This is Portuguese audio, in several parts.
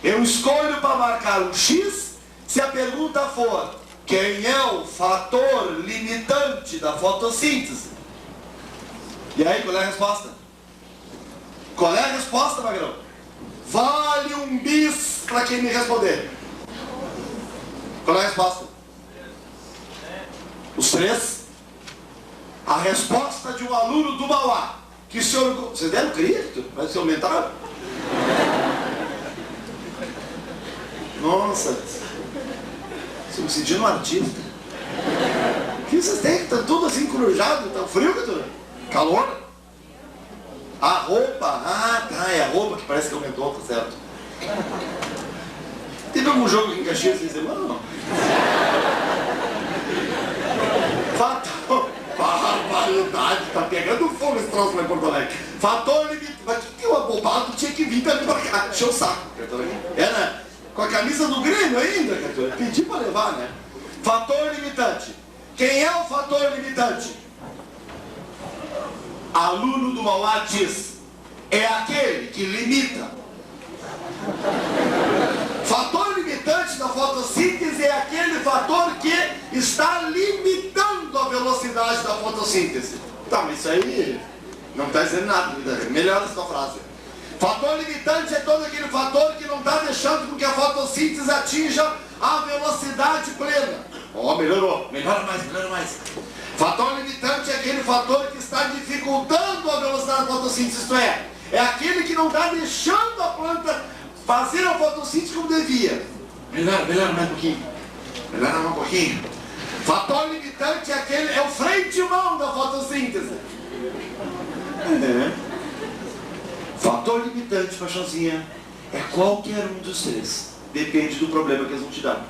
Eu escolho para marcar um X se a pergunta for: quem é o fator limitante da fotossíntese? E aí, qual é a resposta? Qual é a resposta, Magrão? Vale um bis para quem me responder. Qual é a resposta? Os 3? A resposta de um aluno do Mauá, que o senhor... Vocês deram crédito? Vai ser aumentado? Nossa, estou me sentindo um artista. O que vocês têm? Está tudo assim corujado, está frio, criatura? Calor? A roupa, tá, é a roupa que parece que aumentou, tá certo. Teve algum jogo aqui em Caxias essa semana? Não. Fator, barbaridade, tá pegando fogo esse troço lá em Porto Alegre. Fator limitante, mas que um abobado tinha que vir pra cá, encher o saco. Era com a camisa do Grêmio ainda, criatura. Pedi pra levar, né? Fator limitante. Quem é o fator limitante? Aluno do Mauá diz: é aquele que limita. Fator limitante da fotossíntese é aquele fator que está limitando a velocidade da fotossíntese. Tá, mas isso aí não está dizendo nada. Melhora essa frase. Fator limitante é todo aquele fator que não está deixando com que a fotossíntese atinja a velocidade plena. Ó, melhorou. Melhora mais. Fator limitante é aquele fator que está dificultando a velocidade da fotossíntese, isto é aquele que não está deixando a planta fazer a fotossíntese como devia. Melhora mais um pouquinho. Melhora mais um pouquinho. Fator limitante é o freio de mão da fotossíntese. Fator limitante, paixãozinha, é qualquer um dos 3. Depende do problema que eles vão te dar.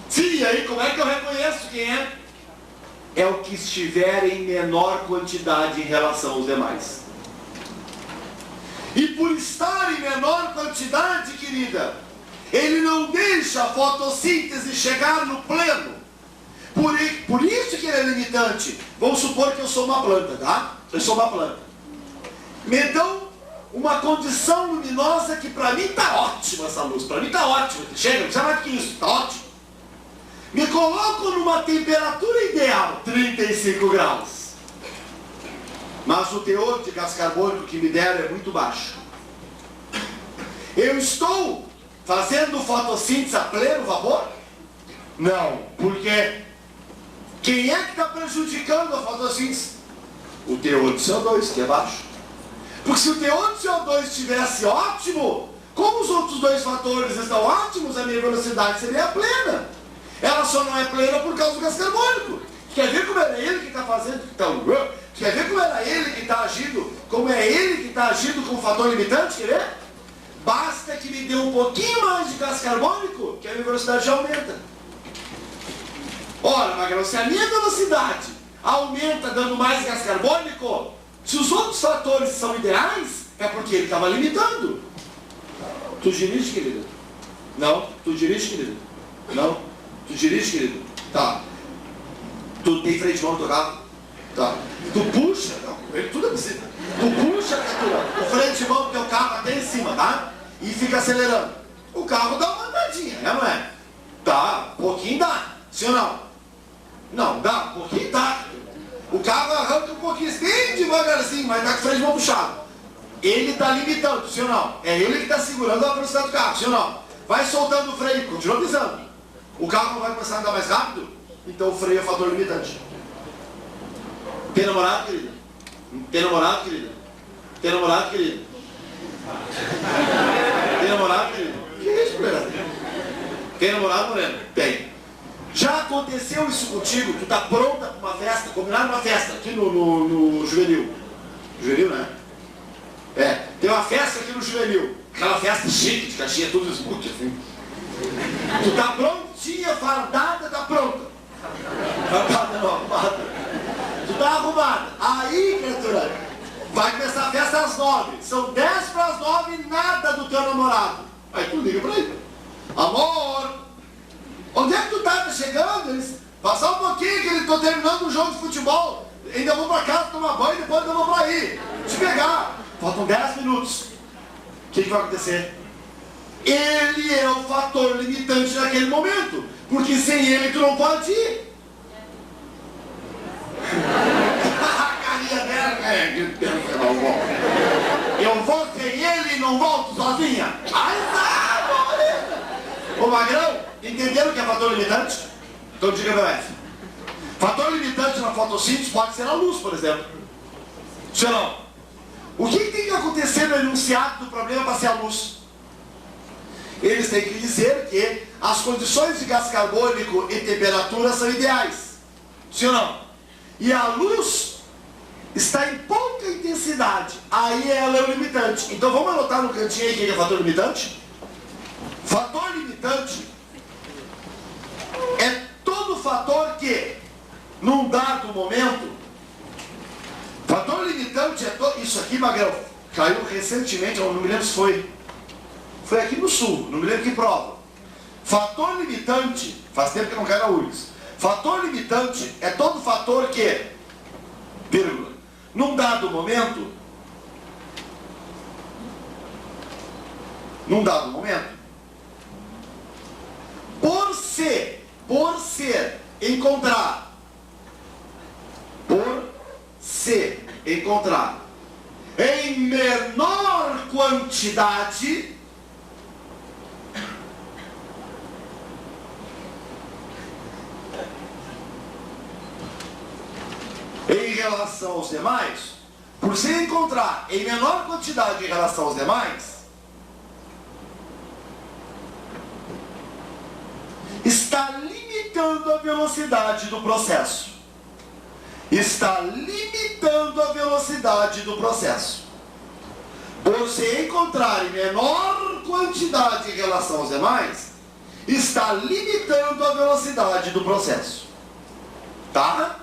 Sim, e aí como é que eu reconheço quem é? É o que estiver em menor quantidade em relação aos demais. E por estar em menor quantidade, querida, ele não deixa a fotossíntese chegar no pleno. Por isso que ele é limitante. Vamos supor que eu sou uma planta, tá? Eu sou uma planta. Me dão uma condição luminosa que para mim está ótima essa luz. Para mim está ótima. Chega, não precisa mais do que isso. Está ótimo. Me coloco numa temperatura ideal, 35 graus. Mas o teor de gás carbônico que me deram é muito baixo. Eu estou fazendo fotossíntese a pleno vapor? Não, porque quem é que está prejudicando a fotossíntese? O teor de CO2, que é baixo. Porque se o teor de CO2 estivesse ótimo, como os outros 2 fatores estão ótimos, a minha velocidade seria plena. Ela só não é plena por causa do gás carbônico. Quer ver como era ele que está fazendo? Então, quer ver como era ele que está agindo? Como é ele que está agindo com o fator limitante? Quer ver? Basta que me dê um pouquinho mais de gás carbônico, que a minha velocidade já aumenta. Ora, Magrão, se a minha velocidade aumenta dando mais gás carbônico, se os outros fatores são ideais, é porque ele estava limitando. Tu dirige, querido? Não. Tu dirige, querido? Não. Tu dirige, querido? Tá. Tu tem freio de mão no teu carro? Tá. Tu puxa, não, ele tudo é possível. Tu puxa, o freio de mão do teu carro até em cima, tá? E fica acelerando. O carro dá uma andadinha, é, não é? Tá, um pouquinho dá. Sim ou não? Não, dá, um pouquinho dá. O carro arranca um pouquinho, bem devagarzinho, mas tá com o freio de mão puxado. Ele tá limitando, sim ou não? É ele que tá segurando a velocidade do carro, sim ou não? Vai soltando o freio, continua pisando. O carro não vai começar a andar mais rápido? Então o freio é fator limitante. Tem namorado, querida? Tem namorado, querida? Tem namorado, querida? Tem namorado, querida? Que é isso, mulher? Tem namorado, Moreno? Tem. Já aconteceu isso contigo? Tu tá pronta para uma festa, combinado uma festa aqui no Juvenil. Juvenil, né? É, tem uma festa aqui no Juvenil. Aquela festa chique de Caxias, tudo smooth assim. Tu tá prontinha, fardada, tá pronta. Fardada não, arrumada. Tu tá arrumada. Aí, criatura, vai começar a festa às 9. São 10 para as 9 e nada do teu namorado. Aí tu liga pra ele. Amor, onde é que tu tá? Tá chegando? Eles... Passar um pouquinho que eles estão terminando um jogo de futebol. Ainda vou pra casa tomar banho e depois ainda vou pra aí. Te pegar. Faltam 10 minutos. O que vai acontecer? Ele é o fator limitante naquele momento, porque sem ele tu não pode ir. Carinha dela, eu vou sem ele e não volto sozinha. Ô Magrão, entenderam o que é fator limitante? Então diga meu F. Fator limitante na fotossíntese pode ser a luz, por exemplo. Se não, o que tem que acontecer no enunciado do problema para ser a luz? Eles têm que dizer que as condições de gás carbônico e temperatura são ideais. Sim ou não? E a luz está em pouca intensidade. Aí ela é o limitante. Então vamos anotar no cantinho aí o que é fator limitante? Fator limitante é todo fator que, num dado momento, fator limitante é todo. Isso aqui, Magrão, caiu recentemente, eu não me lembro se foi aqui no sul, não me lembro que prova. Fator limitante, faz tempo que não cai na URGS. Fator limitante é todo fator que, vírgula, num dado momento, por se encontrar em menor quantidade em relação aos demais, por se encontrar em menor quantidade em relação aos demais, está limitando a velocidade do processo. Está limitando a velocidade do processo. Por se encontrar em menor quantidade em relação aos demais, está limitando a velocidade do processo. Tá?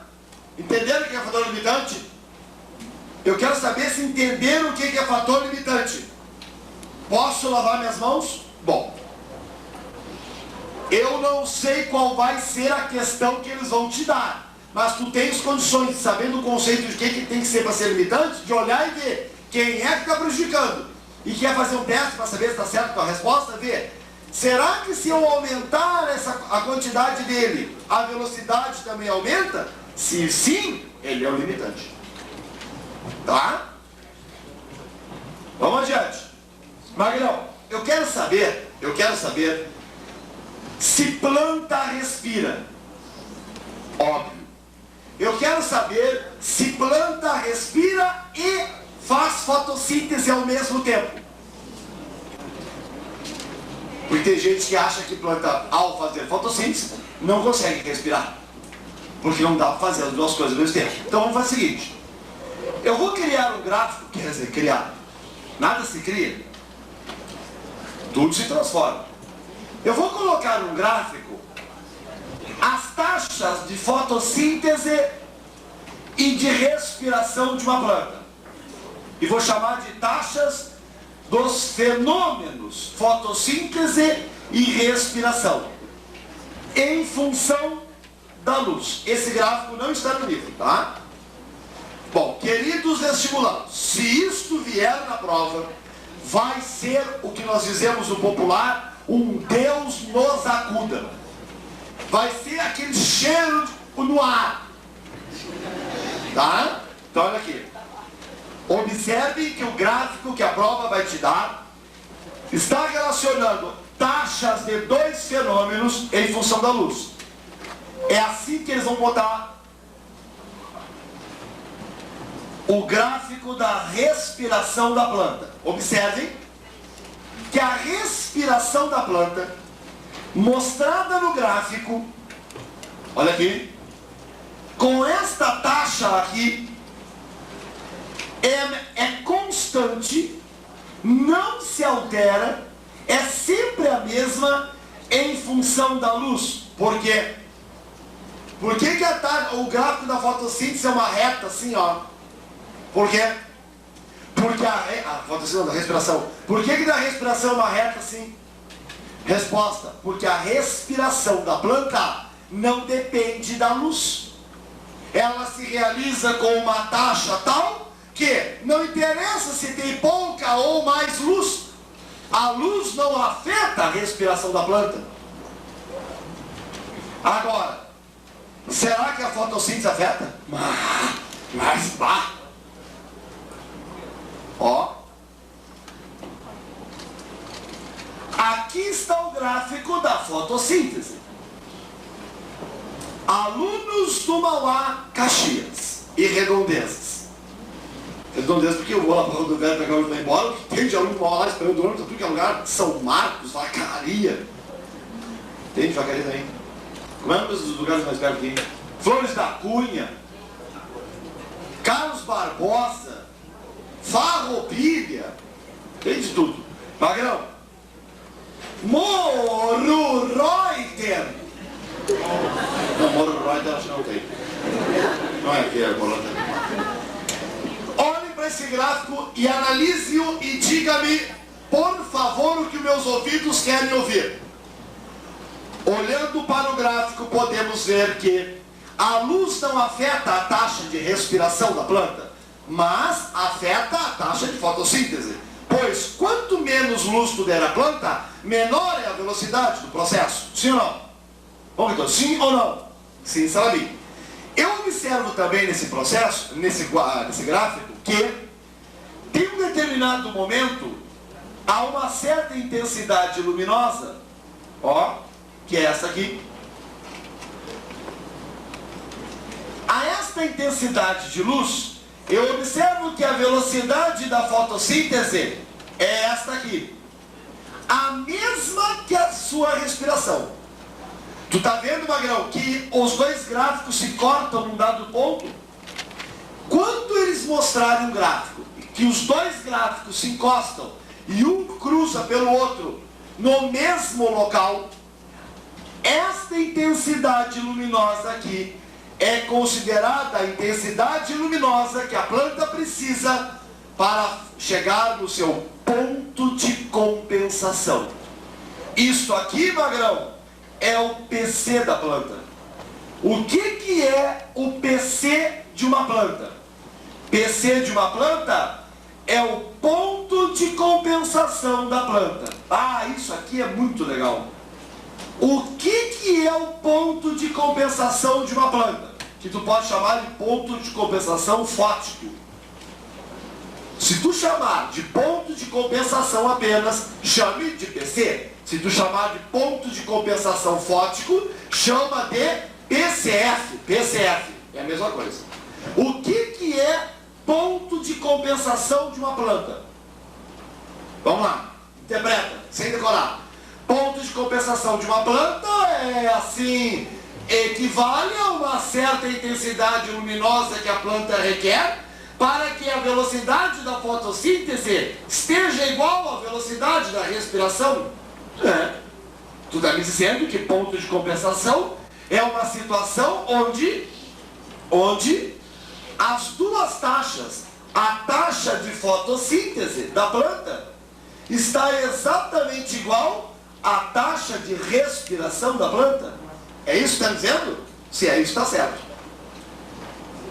Entenderam o que é fator limitante? Eu quero saber se entenderam o que é fator limitante. Posso lavar minhas mãos? Bom, eu não sei qual vai ser a questão que eles vão te dar, mas tu tens condições, sabendo o conceito de que tem que ser para ser limitante, de olhar e ver quem é que está prejudicando e quer fazer um teste para saber se está certo com a resposta, ver. Será que se eu aumentar a quantidade dele, a velocidade também aumenta? Se sim, ele é o limitante. Tá? Vamos adiante. Magrão, eu quero saber se planta respira. Óbvio. Eu quero saber se planta respira e faz fotossíntese ao mesmo tempo. Porque tem gente que acha que planta, ao fazer fotossíntese, não consegue respirar. Porque não dá para fazer as duas coisas ao mesmo tempo. Então vamos fazer o seguinte. Eu vou criar um gráfico, quer dizer, criar. Nada se cria. Tudo se transforma. Eu vou colocar um gráfico as taxas de fotossíntese e de respiração de uma planta. E vou chamar de taxas dos fenômenos fotossíntese e respiração em função da luz. Esse gráfico não está no livro, tá? Bom, queridos vestibulantes, se isto vier na prova, vai ser o que nós dizemos no popular, um Deus nos acuda. Vai ser aquele cheiro no ar. Tá? Então olha aqui. Observe que o gráfico que a prova vai te dar está relacionando taxas de dois fenômenos em função da luz. É assim que eles vão botar o gráfico da respiração da planta. Observem que a respiração da planta, mostrada no gráfico, olha aqui, com esta taxa aqui, é constante, não se altera, é sempre a mesma em função da luz. Por quê? Por que o gráfico da fotossíntese é uma reta assim, ó? Por quê? Porque a fotossíntese da respiração. Por que da respiração é uma reta assim? Resposta: porque a respiração da planta não depende da luz. Ela se realiza com uma taxa tal que não interessa se tem pouca ou mais luz. A luz não afeta a respiração da planta. Agora, será que a fotossíntese afeta? Mas pá! Ó. Aqui está o gráfico da fotossíntese. Alunos do Mauá, Caxias e Redondezas. Redondezas porque eu vou lá para o rodoviário pegar o ônibus e embora, porque tem de aluno do Mauá lá esperando o ônibus, tudo que é lugar. São Marcos, Vacaria. Tem de Vacaria também. Como é o nome dos lugares mais perto aqui? Flores da Cunha, Carlos Barbosa, Farroupilha, tem de tudo. Magrão, Morro Reuter. Não, Morro Reuter acho que não tem. Não é aqui, é Morro Reuter. Olhe para esse gráfico e analise-o e diga-me, por favor, o que meus ouvidos querem ouvir. Olhando para o gráfico, podemos ver que a luz não afeta a taxa de respiração da planta, mas afeta a taxa de fotossíntese. Pois quanto menos luz puder a planta, menor é a velocidade do processo. Sim ou não? Bom, então, sim ou não? Sim, Salamim. Eu observo também nesse processo, nesse gráfico, que em um determinado momento há uma certa intensidade luminosa, ó, que é essa aqui. A esta intensidade de luz, eu observo que a velocidade da fotossíntese é esta aqui. A mesma que a sua respiração. Tu tá vendo, Magrão, que os dois gráficos se cortam num dado ponto? Quando eles mostrarem um gráfico, que os dois gráficos se encostam e um cruza pelo outro no mesmo local, esta intensidade luminosa aqui é considerada a intensidade luminosa que a planta precisa para chegar no seu ponto de compensação. Isso aqui, Magrão, é o PC da planta. O que é o PC de uma planta? PC de uma planta é o ponto de compensação da planta. Ah, isso aqui é muito legal. O que é o ponto de compensação de uma planta? Que tu pode chamar de ponto de compensação fótico. Se tu chamar de ponto de compensação apenas, chame de PC. Se tu chamar de ponto de compensação fótico, chama de PCF. PCF é a mesma coisa. O que é ponto de compensação de uma planta? Vamos lá, interpreta, sem decorar. Ponto de compensação de uma planta é assim, equivale a uma certa intensidade luminosa que a planta requer para que a velocidade da fotossíntese esteja igual à velocidade da respiração. Tu está me dizendo que ponto de compensação é uma situação onde as duas taxas, a taxa de fotossíntese da planta está exatamente igual à taxa de respiração da planta. É isso que está dizendo? Se é isso, está certo.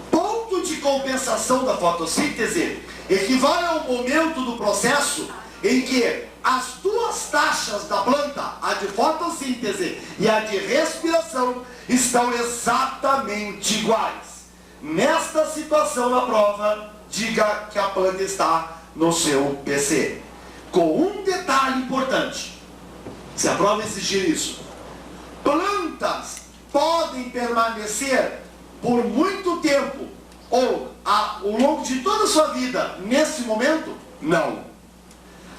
Ponto de compensação da fotossíntese equivale ao momento do processo em que as duas taxas da planta, a de fotossíntese e a de respiração, estão exatamente iguais. Nesta situação na prova, diga que a planta está no seu PC. Com um detalhe importante. Se a prova exigir isso, plantas podem permanecer por muito tempo ou ao longo de toda a sua vida nesse momento? Não.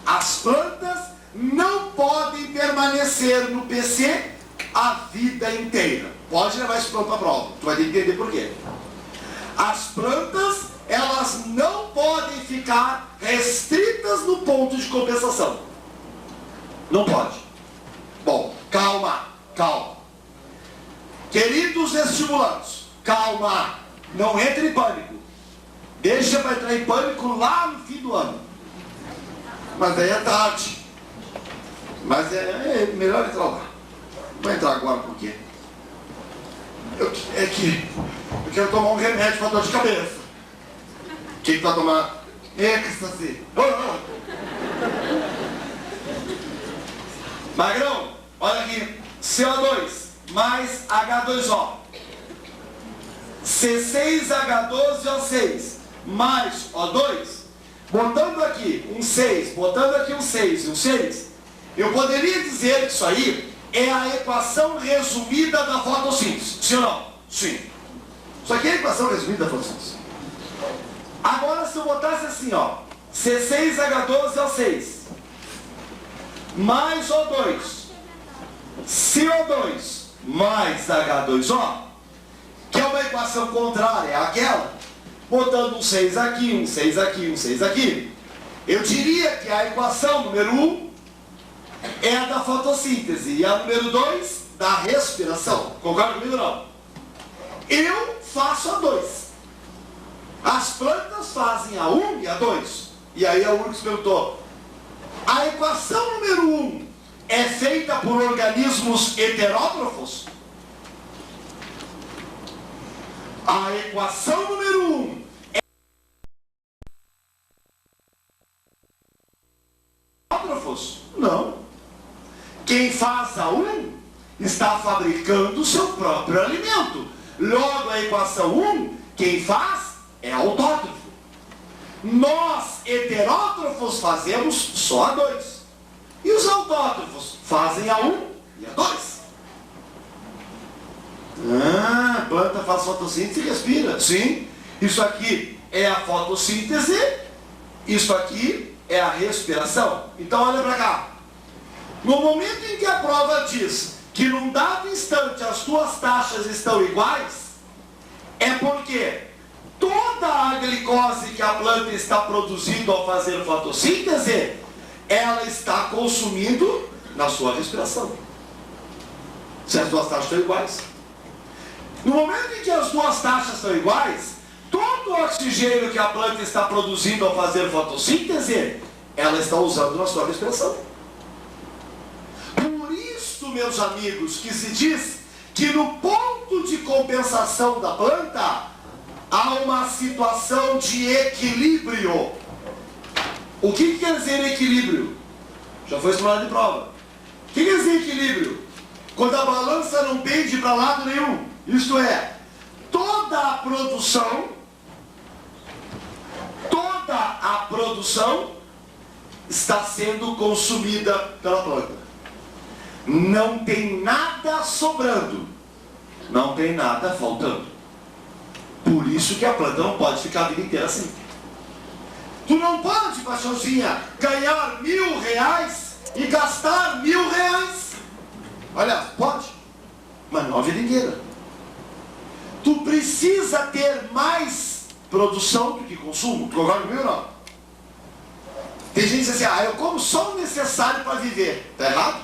As plantas não podem permanecer no PC a vida inteira. Pode levar esse ponto para a prova. Tu vai ter que entender por quê. As plantas, elas não podem ficar restritas no ponto de compensação. Não pode. Bom, calma, calma. Queridos estimulantes, calma. Não entre em pânico. Deixa para entrar em pânico lá no fim do ano. Mas aí é tarde. Mas é melhor entrar lá. Não vou entrar agora por quê? Eu quero tomar um remédio para dor de cabeça. Quem vai tomar? Êxtase. Magrão, olha aqui. CO2 mais H2O. C6H12O6 mais O2. Botando aqui um 6, botando aqui um 6 e um 6. Eu poderia dizer que isso aí é a equação resumida da fotossíntese. Sim ou não? Sim. Isso aqui é a equação resumida da fotossíntese. Agora, se eu botasse assim, ó, C6H12O6 mais O2, CO2 mais H2O, que é uma equação contrária àquela, botando um 6 aqui, um 6 aqui, um 6 aqui, eu diria que a equação número 1 é a da fotossíntese e a número 2 da respiração. Concorda comigo ou não? Eu faço a 2. As plantas fazem a 1 e a 2. E aí a Urx perguntou: a equação número 1 é feita por organismos heterótrofos? A equação número 1 é heterótrofos? Não. Quem faz a 1 está fabricando o seu próprio alimento. Logo, a equação 1, quem faz é autótrofo. Nós, heterótrofos, fazemos só a 2. E os autótrofos fazem a 1 e a 2. A planta faz fotossíntese e respira. Sim, isso aqui é a fotossíntese, isso aqui é a respiração. Então olha para cá. No momento em que a prova diz que num dado instante as duas taxas estão iguais, é porque toda a glicose que a planta está produzindo ao fazer fotossíntese, ela está consumindo na sua respiração. Se as duas taxas estão iguais. No momento em que as duas taxas estão iguais, todo o oxigênio que a planta está produzindo ao fazer fotossíntese, ela está usando na sua respiração. Por isso, meus amigos, que se diz que no ponto de compensação da planta, há uma situação de equilíbrio. O que quer dizer equilíbrio? Já foi explicado em prova. O que quer dizer equilíbrio? Quando a balança não pende para lado nenhum. Isto é, toda a produção está sendo consumida pela planta. Não tem nada sobrando. Não tem nada faltando. Por isso que a planta não pode ficar a vida inteira assim. Tu não pode, paixãozinha, ganhar R$1.000 e gastar R$1.000. Olha, pode, mas não a vida inteira. Tu precisa ter mais produção do que consumo. Tu concorda comigo ou não? Tem gente que diz assim: eu como só o necessário para viver. Está errado?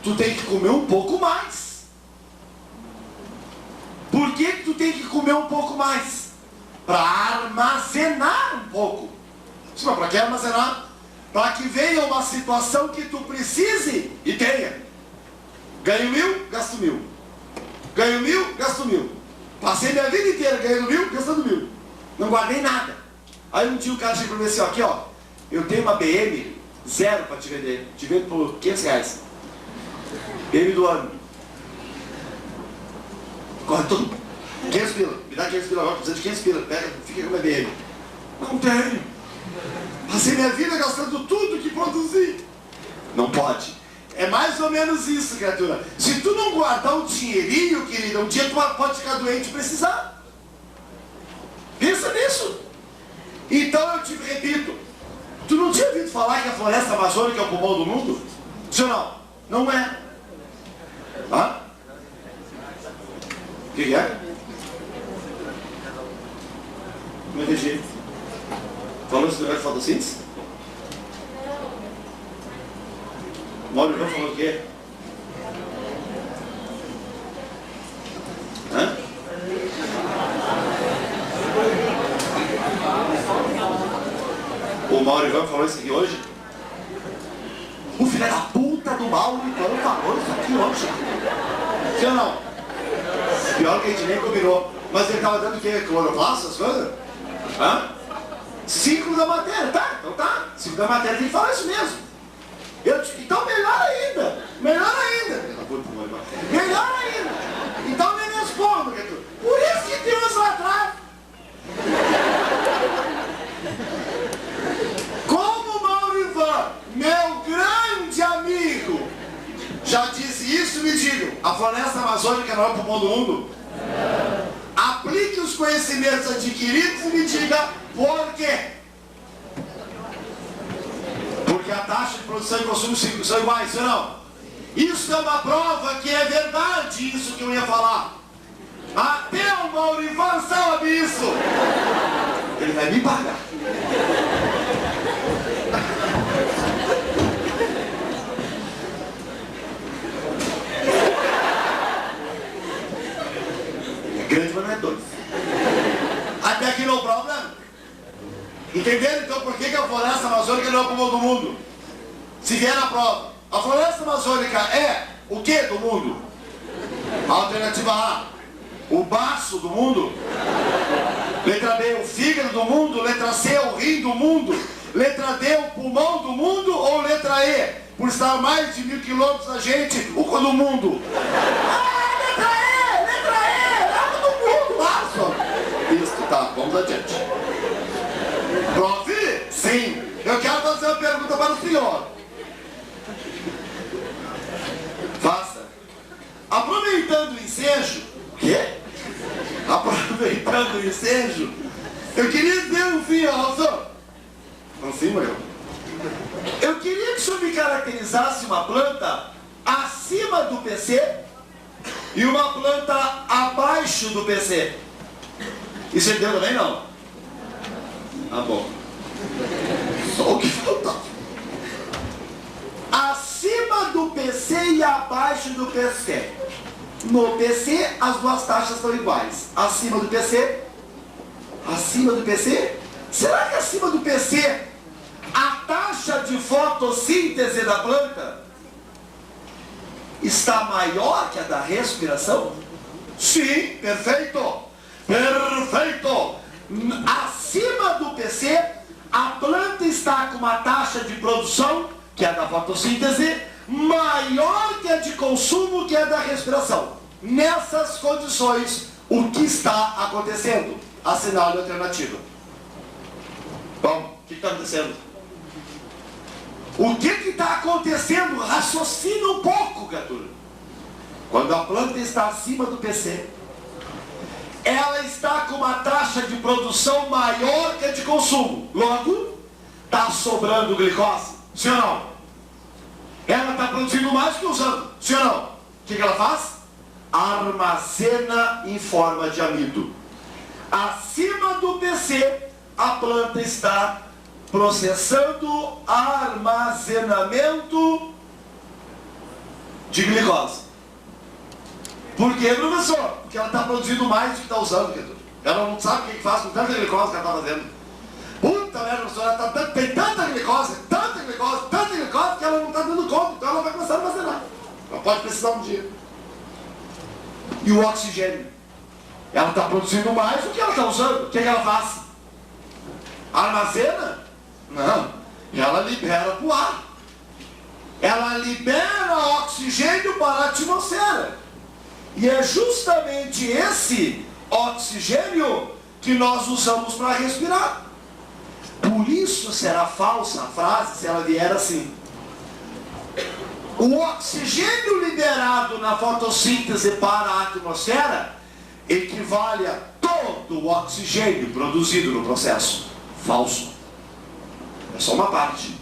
Tu tem que comer um pouco mais. Por que tu tem que comer um pouco mais? Para armazenar um pouco. Mas para que armazenar? Para que venha uma situação que tu precise e tenha. Ganho 1.000, gasto 1.000. Ganho 1.000, gasto 1.000. Passei minha vida inteira ganhando 1.000, gastando 1.000. Não guardei nada. Aí um dia o cara chega para mim assim: aqui ó, eu tenho uma BM zero para te vender. Te vendo por R$500. BM do ano. Corre tudo. 500 pila. Me dá 500 pila agora, precisa de 500 pila. Pega, fica com a minha BM. Não tenho. Passei minha vida gastando tudo que produzi. Não pode. É mais ou menos isso, criatura. Se tu não guardar um dinheirinho, querida, um dia tu pode ficar doente e precisar. Pensa nisso. Então eu te repito, tu não tinha ouvido falar que a floresta amazônica é o pulmão do mundo? Sim ou não? Não é. Hã? O que é? Não entendi. Falou esse negócio de fotossíntese? O Mauro Ivan falou o quê? Hã? O Mauro Ivan falou isso aqui hoje? O filho da puta do Mauro Ivan falou isso aqui hoje. Sim ou não? Pior que a gente nem combinou. Mas ele estava dando o quê? Cloroplasto, essas coisas? Hã? Ciclo da matéria, tá? Então tá. Ciclo da matéria tem que falar isso mesmo. Então melhor ainda. Já disse isso? Me digam. A floresta amazônica não é o pulmão do mundo? Aplique os conhecimentos adquiridos e me diga por quê. Porque a taxa de produção e consumo são iguais, ou não? Isso é uma prova que é verdade, isso que eu ia falar. Até o Maurivan sabe isso. Ele vai me pagar. Ele é grande, mas não é doido. Até aqui não é o problema. Entenderam então por que a floresta amazônica não é o pulmão do mundo? Se vier na prova, a floresta amazônica é o que do mundo? Alternativa A, o baço do mundo. Letra B, o fígado do mundo. Letra C, o rim do mundo. Letra D, o pulmão do mundo. Ou letra E, por estar a mais de 1000 quilômetros da gente, o do mundo. Letra E, é o do mundo, baço. Isso, tá, vamos adiante. Prove? Sim. Eu quero fazer uma pergunta para o senhor. Faça. Aproveitando o ensejo. O quê? Aproveitando o ensejo, eu queria dizer um fim, Alson. Assim, meu. Eu queria que o senhor me caracterizasse uma planta acima do PC e uma planta abaixo do PC. Isso entendeu também, não? Ah, bom. Só o que faltava. Acima do PC e abaixo do PC. No PC, as duas taxas estão iguais. Acima do PC? Acima do PC? Será que acima do PC a taxa de fotossíntese da planta está maior que a da respiração? Sim, perfeito. Perfeito. Acima do PC, a planta está com uma taxa de produção, que é a da fotossíntese, maior que a de consumo, que é a da respiração. Nessas condições, o que está acontecendo? Assinale a alternativa. Bom, o que está acontecendo? O que está acontecendo? Raciocina um pouco, criatura. Quando a planta está acima do PC, ela está com uma taxa de produção maior que a de consumo. Logo, está sobrando glicose. Sim ou não? Ela está produzindo mais do que usando. Sim ou não? O que ela faz? Armazena em forma de amido. Acima do PC, a planta está processando armazenamento de glicose. Por quê, professor? Porque ela está produzindo mais do que está usando. Ela não sabe o que faz com tanta glicose que ela está fazendo. Puta merda, professor, ela tem tanta glicose, que ela não está dando conta. Então ela vai começar a armazenar. Ela pode precisar um dia. E o oxigênio? Ela está produzindo mais do que ela está usando. O que ela faz? Armazena? Não. Ela libera para o ar. Ela libera oxigênio para a atmosfera. E é justamente esse oxigênio que nós usamos para respirar. Por isso será falsa a frase se ela vier assim. O oxigênio liberado na fotossíntese para a atmosfera equivale a todo o oxigênio produzido no processo. Falso. É só uma parte.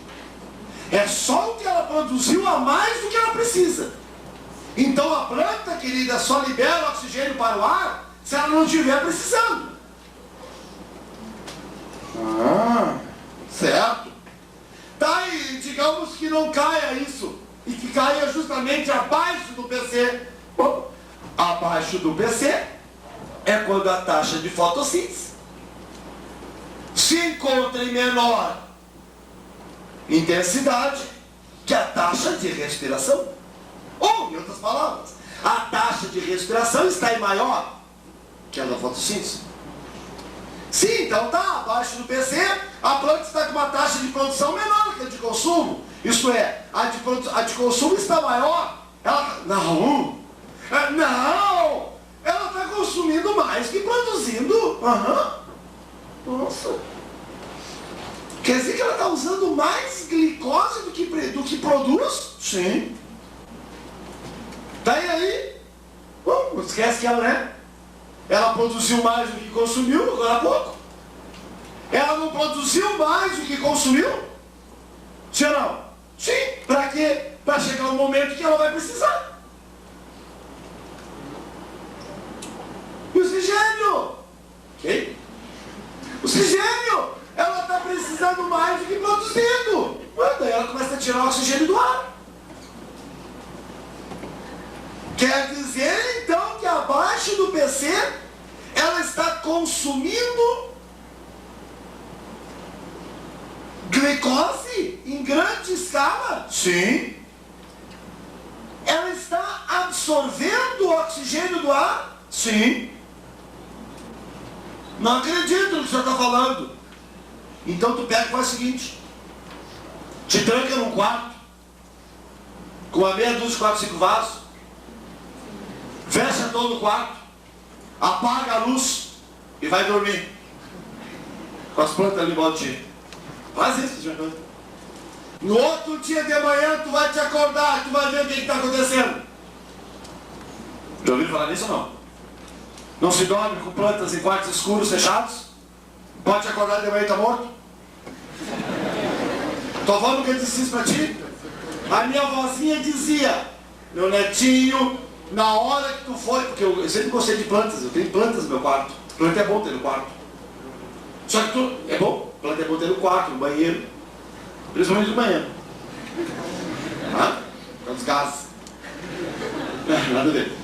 É só o que ela produziu a mais do que ela precisa. Então a planta, querida, só libera oxigênio para o ar se ela não estiver precisando. Certo. Tá, e digamos que não caia isso. E que caia justamente abaixo do PC. Bom, abaixo do PC é quando a taxa de fotossíntese se encontra em menor intensidade que a taxa de respiração. Ou, em outras palavras, a taxa de respiração está em maior que a da fotossíntese. Sim, então tá, abaixo do PC, a planta está com uma taxa de produção menor que a de consumo. Isto é, a de consumo está maior. Ela, não, ela está consumindo mais que produzindo. Nossa. Quer dizer que ela está usando mais glicose do que produz? Sim. Daí aí, não esquece que ela, né? Ela produziu mais do que consumiu, agora há pouco. Ela não produziu mais do que consumiu? Sim ou não? Sim. Para quê? Para chegar um momento que ela vai precisar. E o oxigênio? Ok? O oxigênio, ela está precisando mais do que produzindo. Daí ela começa a tirar o oxigênio do ar. Quer dizer, então, que abaixo do PC, ela está consumindo glicose em grande escala? Sim. Ela está absorvendo o oxigênio do ar? Sim. Não acredito no que o senhor está falando. Então tu pega e faz o seguinte: te tranca num quarto, com a meia dúzia, 4, 5 vasos, fecha todo o quarto, apaga a luz e vai dormir. Com as plantas ali em volta de ti. Faz isso, senhor. No outro dia de manhã tu vai te acordar, tu vai ver o que está acontecendo. Já ouviram falar nisso ou não? Não se dorme com plantas em quartos escuros, fechados? Pode te acordar de manhã e está morto? Tua avó nunca disse isso para ti? A minha avózinha dizia: meu netinho, na hora que tu for... Porque eu sempre gostei de plantas, eu tenho plantas no meu quarto. Planta é bom ter no quarto. Só que tu... É bom, planta é bom ter no quarto, no banheiro. Principalmente no banheiro. Com os gases. Nada a ver.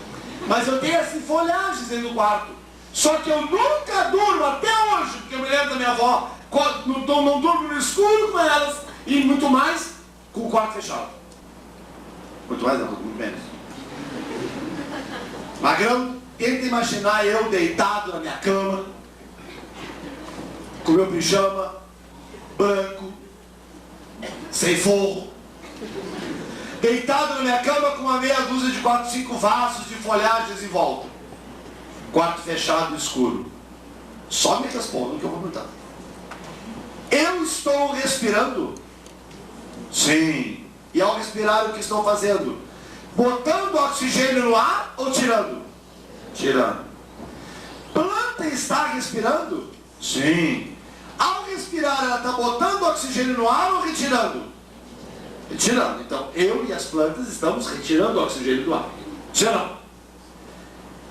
Mas eu tenho assim folhagens dentro do quarto. Só que eu nunca durmo, até hoje, porque eu me lembro da minha avó, não durmo no escuro com elas, e muito mais com o quarto fechado. Muito mais não, muito menos. Magrão, tenta imaginar eu deitado na minha cama, com meu pijama branco, sem forro, deitado na minha cama com uma meia dúzia de 4, 5 vasos de folhagens em volta. Quarto fechado, escuro. Só me responda o que eu vou perguntar. Eu estou respirando? Sim. E ao respirar, o que estou fazendo? Botando oxigênio no ar ou tirando? Tirando. Planta está respirando? Sim. Ao respirar, ela está botando oxigênio no ar ou retirando? Retirando. Então, eu e as plantas estamos retirando o oxigênio do ar. Tirando.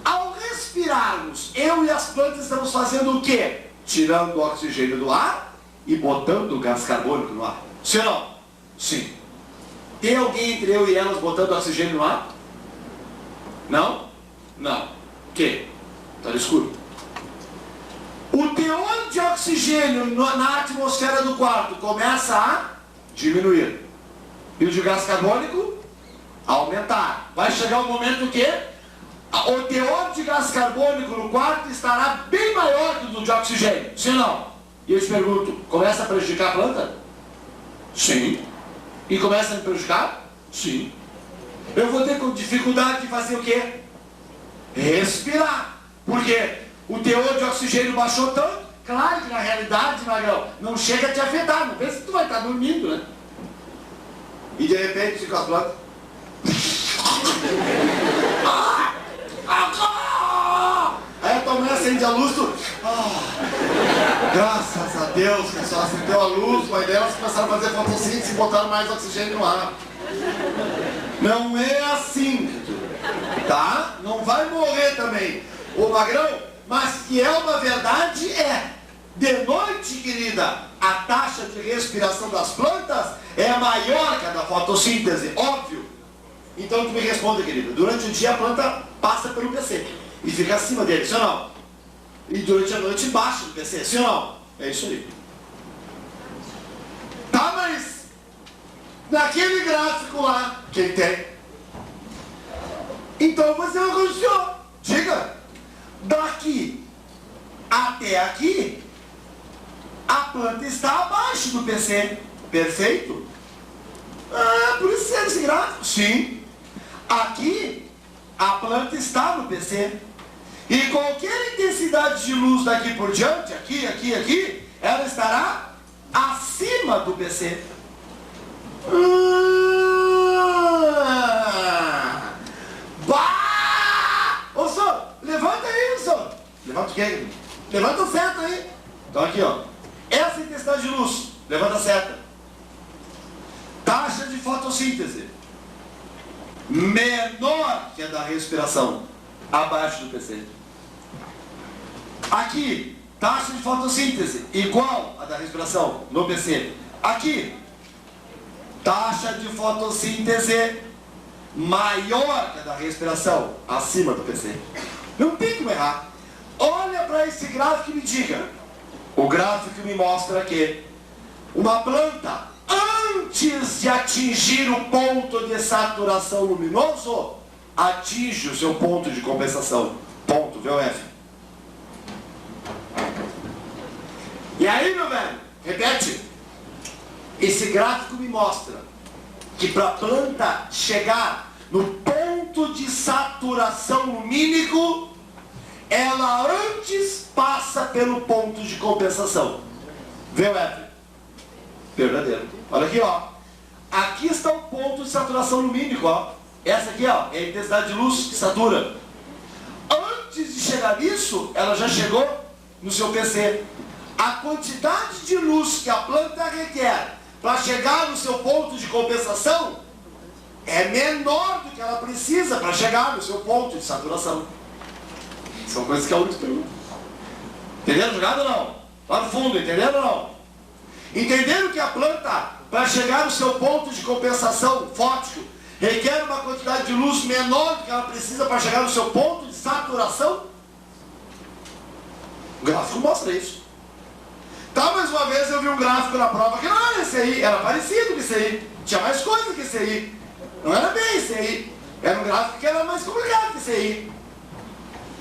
Ao respirarmos, eu e as plantas estamos fazendo o quê? Tirando o oxigênio do ar e botando o gás carbônico no ar. Sim ou não? Sim. Tem alguém entre eu e elas botando oxigênio no ar? Não? Não. O quê? Está no escuro. O teor de oxigênio na atmosfera do quarto começa a diminuir. E o de gás carbônico? Aumentar. Vai chegar um momento que o teor de gás carbônico no quarto estará bem maior do que o de oxigênio. Sim ou não? E eu te pergunto, começa a prejudicar a planta? Sim. E começa a me prejudicar? Sim. Eu vou ter dificuldade de fazer o quê? Respirar. Por quê? O teor de oxigênio baixou tanto. Claro que na realidade, Magrão, não chega a te afetar. Não pensa que tu vai estar dormindo, né? E de repente fica as plantas. Aí a tua mulher acende a luz, tu... graças a Deus que só acendeu a luz, mas delas começaram a fazer fotossíntese e botaram mais oxigênio no ar. Não é assim, tá? Não vai morrer também, ô Magrão, mas que é uma verdade, é. De noite, querida, a taxa de respiração das plantas é maior que a da fotossíntese, óbvio. Então tu me responde, querida, durante o dia a planta passa pelo PC e fica acima dele, sim ou não? E durante a noite embaixo do PC, sim ou não? É isso aí. Tá, mas naquele gráfico lá, quem tem? Então você não aconteceu. Diga, daqui até aqui, a planta está abaixo do PC. Perfeito? Por isso serve esse gráfico. Sim. Aqui, a planta está no PC. E qualquer intensidade de luz daqui por diante, aqui, ela estará acima do PC. Levanta a seta aí. Então aqui, ó. Essa intensidade de luz. Levanta a seta. Taxa de fotossíntese. Menor que a da respiração. Abaixo do PC. Aqui. Taxa de fotossíntese. Igual a da respiração. No PC. Aqui. Taxa de fotossíntese maior que a da respiração. Acima do PC. Não tem como errar. Olha para esse gráfico e me diga. O gráfico me mostra que uma planta, antes de atingir o ponto de saturação luminoso, atinge o seu ponto de compensação. Ponto, VOF. E aí, meu velho, repete. Esse gráfico me mostra que para a planta chegar no ponto de saturação lumínico, ela antes passa pelo ponto de compensação. VOF. Verdadeiro. Olha aqui, ó. Aqui está o ponto de saturação lumínico, ó. Essa aqui, ó, é a intensidade de luz que satura. Antes de chegar nisso, ela já chegou no seu PC. A quantidade de luz que a planta requer para chegar no seu ponto de compensação é menor do que ela precisa para chegar no seu ponto de saturação. São coisas que a URGS pergunta. Entenderam a jogada ou não? Lá no fundo, entenderam ou não? Entenderam que a planta, para chegar no seu ponto de compensação fótico, requer uma quantidade de luz menor do que ela precisa para chegar no seu ponto de saturação? O gráfico mostra isso. Tá, mais uma vez eu vi um gráfico na prova que não era esse aí, era parecido com esse aí. Tinha mais coisa que esse aí. Não era bem esse aí. Era um gráfico que era mais complicado que esse aí.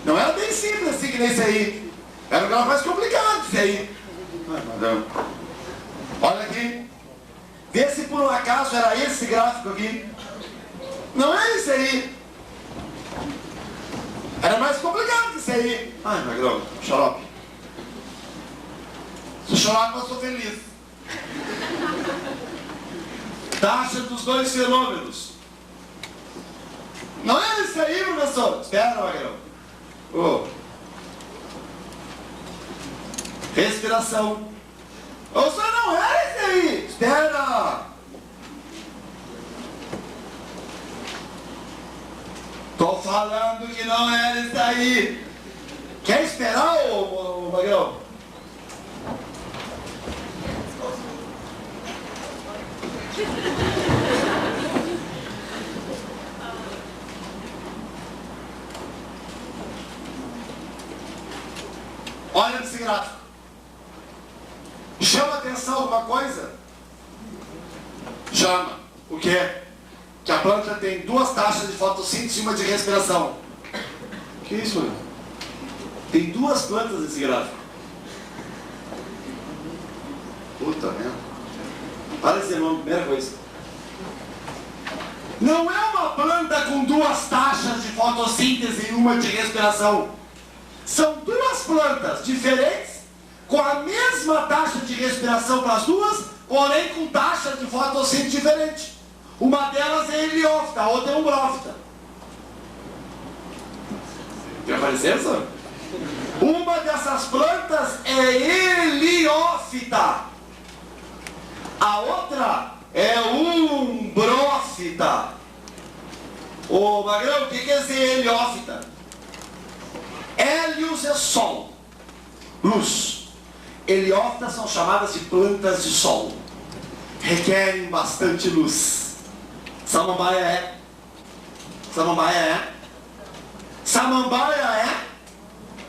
Não era bem simples assim que nem esse aí. Era um gráfico mais complicado que esse aí. Olha aqui. Vê se por um acaso era esse gráfico aqui. Não é esse aí. Era mais complicado que esse aí. Ai, Magrão, xarope. Se chorar, eu estou feliz. Taxa dos dois fenômenos. Não é isso aí, professor? Espera, Magrão. Oh. Respiração. Ou só não é isso aí? Espera. Tô falando que não é isso aí. Quer esperar, ô Magrão? Olha esse gráfico. Chama atenção alguma coisa? Chama. O quê? Que a planta tem duas taxas de fotossíntese e uma de respiração. Que isso, mano? Tem duas plantas nesse gráfico. Puta merda. Para esse nome, primeira coisa. Não é uma planta com duas taxas de fotossíntese e uma de respiração. São duas plantas diferentes, com a mesma taxa de respiração para as duas, porém com taxa de fotossíntese diferente. Uma delas é heliófita, a outra é umbrófita. Quer aparecer, sabe? Uma dessas plantas é heliófita. A outra é umbrófita. Ô Magrão, o que quer dizer heliófita? Hélios é sol, luz. Heliófitas são chamadas de plantas de sol. Requerem bastante luz. Samambaia é? Samambaia é? Samambaia é?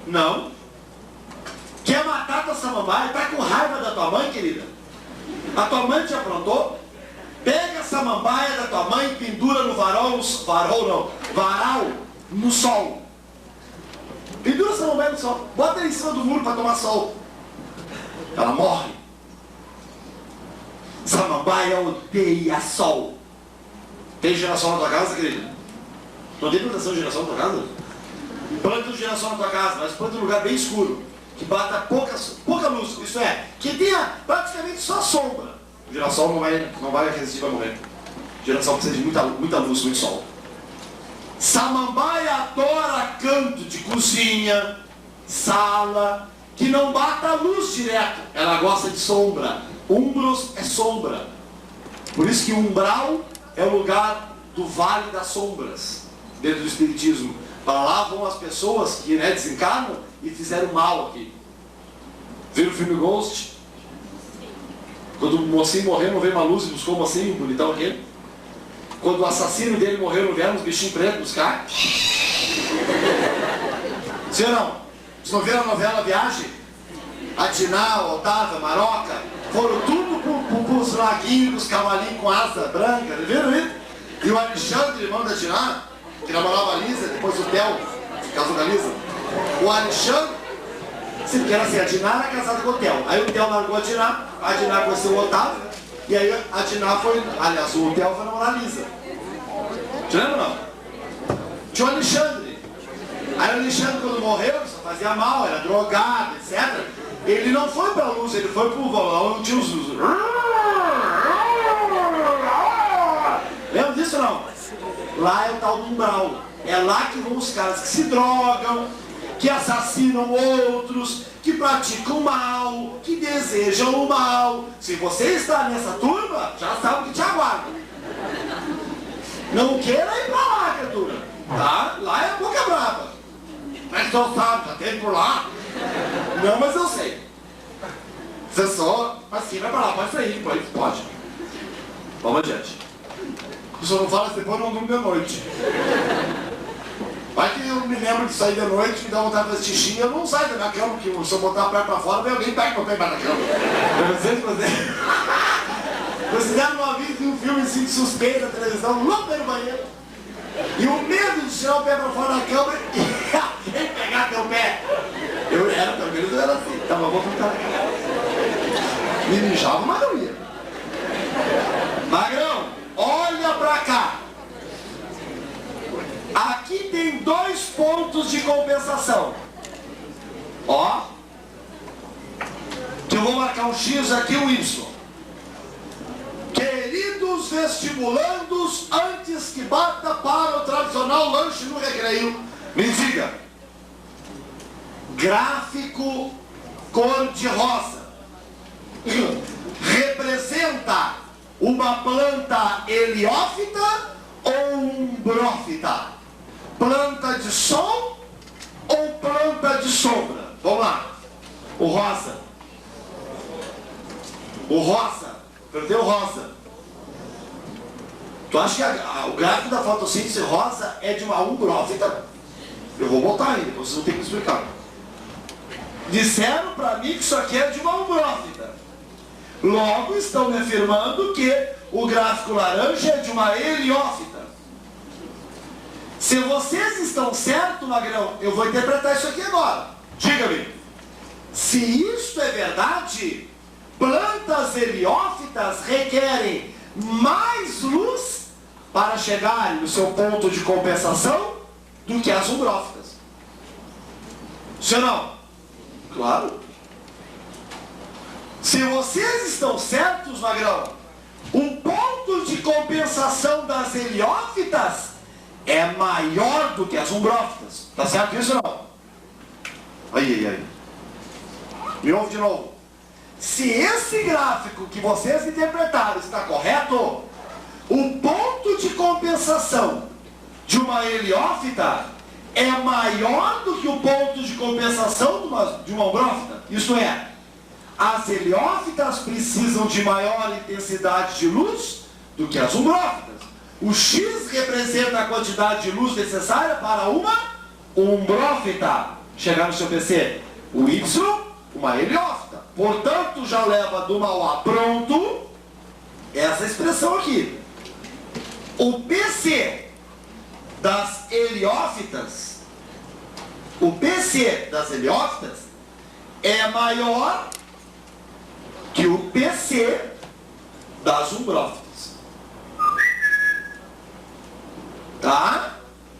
Não. Quer matar tua samambaia? Tá com raiva da tua mãe, querida? A tua mãe te aprontou? Pega a samambaia da tua mãe e pendura no varal no sol. Pendura a samambaia no sol. Bota ela em cima do muro para tomar sol. Ela morre. Samambaia odeia sol. Tem girassol na tua casa, querida? Não tem plantação de girassol na tua casa? Planta de girassol na tua casa, mas planta em um lugar bem escuro, que bata pouca luz, isso é, que tenha praticamente só sombra. O girassol não vai resistir, vai morrer. O girassol precisa de muita luz, muito sol. Samambaia adora canto de cozinha, sala, que não bata a luz direto, ela gosta de sombra. Umbros é sombra. Por isso que umbral é o lugar do vale das sombras, dentro do espiritismo. Para lá vão as pessoas que desencarnam e fizeram mal aqui. Viram o filme Ghost? Quando o mocinho morreu, não veio uma luz e buscou o mocinho, bonitão aquele. Quando o assassino dele morreu, não vieram uns bichinhos pretos buscar? Sim ou não? Vocês não viram a novela Viagem? A Diná, a Otávia, a Maroca, foram tudo pros laguinhos, pros cavalinhos com asa branca, viram isso? E o Alexandre, irmão da Diná, que namorava a Lisa, depois o Theo, casou com a Lisa. O Alexandre, sim, porque era assim, a Diná era casada com o Theo. Aí o Theo largou a Diná conheceu o Otávio, e aí a Diná foi, aliás, o Theo foi namorar a Lisa. Te lembra não? Tinha o Alexandre. Aí o Alexandre, quando morreu, só fazia mal, era drogado, etc. Ele não foi pra luz, ele foi pro valão, tinha os... Lembra disso não? Lá é o tal do umbral. É lá que vão os caras que se drogam, que assassinam outros, que praticam mal, que desejam o mal. Se você está nessa turma, já sabe o que te aguarda. Não queira ir pra lá, criatura. Tá? Lá é a boca brava. Mas tu sabe, já teve por lá. Não, mas eu sei. Você só, assim, vai pra lá, pode sair, pode. Vamos adiante. O senhor não fala, depois não durmo de noite. Vai que eu me lembro de sair de noite, me dá vontade de fazer xixi, eu não saio da minha cama, porque se eu botar a perna pra fora, vem alguém pega meu pé embaixo da cama. Vocês fizeram uma vez um filme assim de suspeita na televisão, louco no banheiro. E o medo de tirar o pé pra fora da cama e pegar teu pé. Eu era, pelo menos eu era assim, tava bom pra na cara. Me mijava, mas não ia. Magrão, olha pra cá. Aqui tem 2 pontos de compensação. Ó. Que eu vou marcar um X aqui, um Y. Queridos vestibulandos, antes que bata para o tradicional lanche no recreio, me diga. Gráfico cor-de-rosa representa uma planta heliófita ou umbrófita? Planta de sol ou planta de sombra? Vamos lá. O rosa. O rosa. Perdeu o rosa. Tu acha que o gráfico da fotossíntese rosa é de uma umbrófita? Eu vou botar aí, vocês vão ter que explicar. Disseram para mim que isso aqui é de uma umbrófita. Logo estão me afirmando que o gráfico laranja é de uma heliófita. Se vocês estão certos, Magrão, eu vou interpretar isso aqui agora. Diga-me, se isso é verdade, plantas heliófitas requerem mais luz para chegar no seu ponto de compensação do que as umbrófitas. Sim ou não? Claro. Se vocês estão certos, Magrão, o ponto de compensação das heliófitas é maior do que as umbrófitas. Tá certo isso ou não? Aí. Me ouve de novo. Se esse gráfico que vocês interpretaram está correto, o ponto de compensação de uma heliófita é maior do que o ponto de compensação de uma umbrófita. Isto é, as heliófitas precisam de maior intensidade de luz do que as umbrófitas. O X representa a quantidade de luz necessária para uma umbrófita chegar no seu PC. O Y, uma heliófita. Portanto, já leva do mal a pronto essa expressão aqui. O PC das heliófitas, é maior que o PC das umbrófitas. Tá?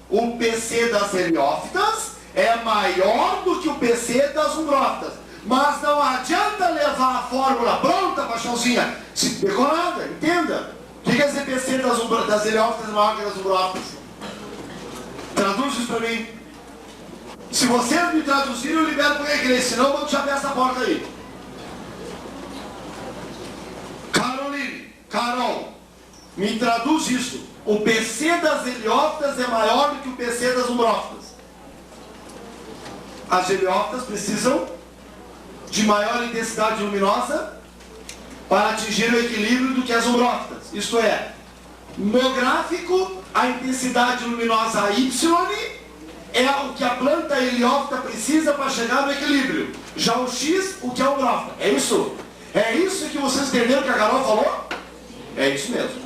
O PC das heliófitas é maior do que o PC das umbrófitas. Mas não adianta levar a fórmula pronta, paixãozinha, se decorada, entenda. O que quer dizer PC das heliófitas é maior que das umbrófitas? Traduz isso para mim. Se vocês me traduzirem, eu libero para a igreja, senão eu vou deixar essa porta aí. Carol, me traduz isso. O PC das heliófitas é maior do que o PC das umbrófitas. As heliófitas precisam de maior intensidade luminosa para atingir o equilíbrio do que as umbrófitas. Isto é, no gráfico, a intensidade luminosa Y é o que a planta heliófita precisa para chegar no equilíbrio. Já o X, o que é umbrófita. É isso? É isso que vocês entenderam que a Carol falou? É isso mesmo.